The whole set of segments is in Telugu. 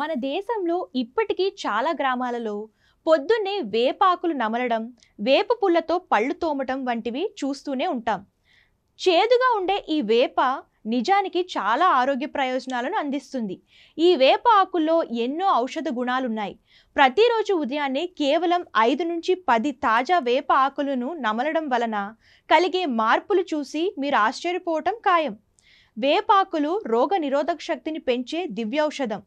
మన దేశంలో ఇప్పటికీ చాలా గ్రామాలలో పొద్దున్నే వేపాకులు నమలడం, వేప పుల్లతో పళ్ళు తోమటం వంటివి చూస్తూనే ఉంటాం. చేదుగా ఉండే ఈ వేప నిజానికి చాలా ఆరోగ్య ప్రయోజనాలను అందిస్తుంది. ఈ వేప ఆకుల్లో ఎన్నో ఔషధ గుణాలున్నాయి. ప్రతిరోజు ఉదయాన్నే కేవలం 5 నుంచి 10 తాజా వేప ఆకులను నమలడం వలన కలిగే మార్పులు చూసి మీరు ఆశ్చర్యపోవటం ఖాయం. వేపాకులు రోగ నిరోధక శక్తిని పెంచే దివ్యౌషధం.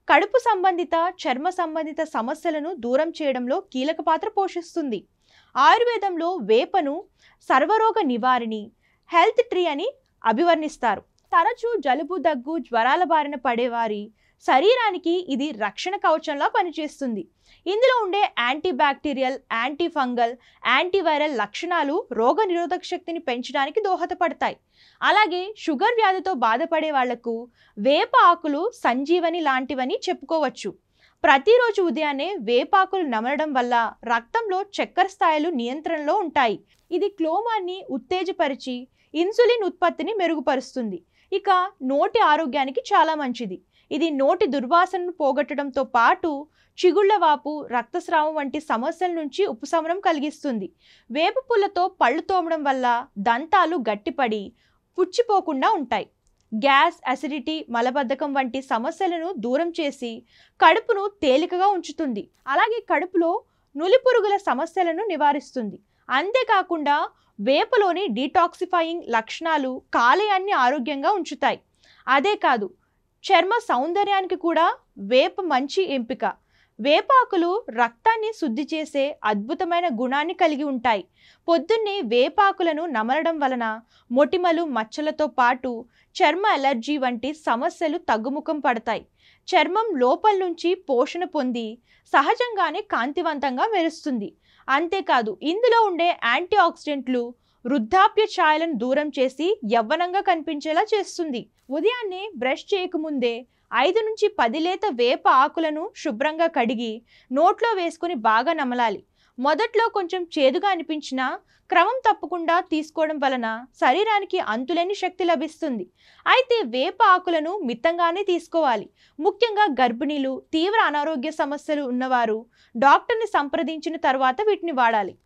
కడుపు సంబంధిత, చర్మ సంబంధిత సమస్యలను దూరం చేయడంలో కీలక పాత్ర పోషిస్తుంది. ఆయుర్వేదంలో వేపను సర్వరోగ నివారిణి, హెల్త్ ట్రీ అని అభివర్ణిస్తారు. తరచూ జలుబు, దగ్గు, జ్వరాల బారిన పడేవారి శరీరానికి ఇది రక్షణ కవచంలా పనిచేస్తుంది. ఇందులో ఉండే anti bacterial, anti fungal, antiviral లక్షణాలు రోగ నిరోధక శక్తిని పెంచడానికి దోహదపడతాయి. అలాగే షుగర్ వ్యాధితో బాధపడే వాళ్లకు వేప ఆకులు సంజీవని లాంటివని చెప్పుకోవచ్చు. ప్రతిరోజు ఉదయాన్నే వేపాకులు నమలడం వల్ల రక్తంలో చక్కెర స్థాయిలు నియంత్రణలో ఉంటాయి. ఇది క్లోమాన్ని ఉత్తేజపరిచి ఇన్సులిన్ ఉత్పత్తిని మెరుగుపరుస్తుంది. ఇక నోటి ఆరోగ్యానికి చాలా మంచిది. ఇది నోటి దుర్వాసనను పోగొట్టడంతో పాటు చిగుళ్లవాపు, రక్తస్రావం వంటి సమస్యల నుంచి ఉపశమనం కలిగిస్తుంది. వేప పుల్లతో పళ్ళు తోమడం వల్ల దంతాలు గట్టిపడి పుచ్చిపోకుండా ఉంటాయి. గ్యాస్, అసిడిటీ, మలబద్ధకం వంటి సమస్యలను దూరం చేసి కడుపును తేలికగా ఉంచుతుంది. అలాగే కడుపులో నులిపురుగుల సమస్యలను నివారిస్తుంది. అంతేకాకుండా వేపలోని డీటాక్సిఫైయింగ్ లక్షణాలు కాలేయాన్ని ఆరోగ్యంగా ఉంచుతాయి. అదే కాదు, చర్మ సౌందర్యానికి కూడా వేప మంచి ఎంపిక. వేపాకులు రక్తాన్ని శుద్ధి చేసే అద్భుతమైన గుణాన్ని కలిగి ఉంటాయి. పొద్దున్నే వేపాకులను నమలడం వలన మొటిమలు, మచ్చలతో పాటు చర్మ అలర్జీ వంటి సమస్యలు తగ్గుముఖం పడతాయి. చర్మం లోపల నుంచి పోషణ పొంది సహజంగానే కాంతివంతంగా మెరుస్తుంది. అంతేకాదు, ఇందులో ఉండే యాంటీ ఆక్సిడెంట్లు వృద్ధాప్య ఛాయలను దూరం చేసి యవ్వనంగా కనిపించేలా చేస్తుంది. ఉదయాన్నే బ్రష్ చేయకముందే 5 నుంచి 10 లేత వేప ఆకులను శుభ్రంగా కడిగి నోట్లో వేసుకుని బాగా నమలాలి. మొదట్లో కొంచెం చేదుగా అనిపించినా క్రమం తప్పకుండా తీసుకోవడం వలన శరీరానికి అంతులేని శక్తి లభిస్తుంది. అయితే వేప ఆకులను మితంగానే తీసుకోవాలి. ముఖ్యంగా గర్భిణీలు, తీవ్ర అనారోగ్య సమస్యలు ఉన్నవారు డాక్టర్ని సంప్రదించిన తర్వాత వీటిని వాడాలి.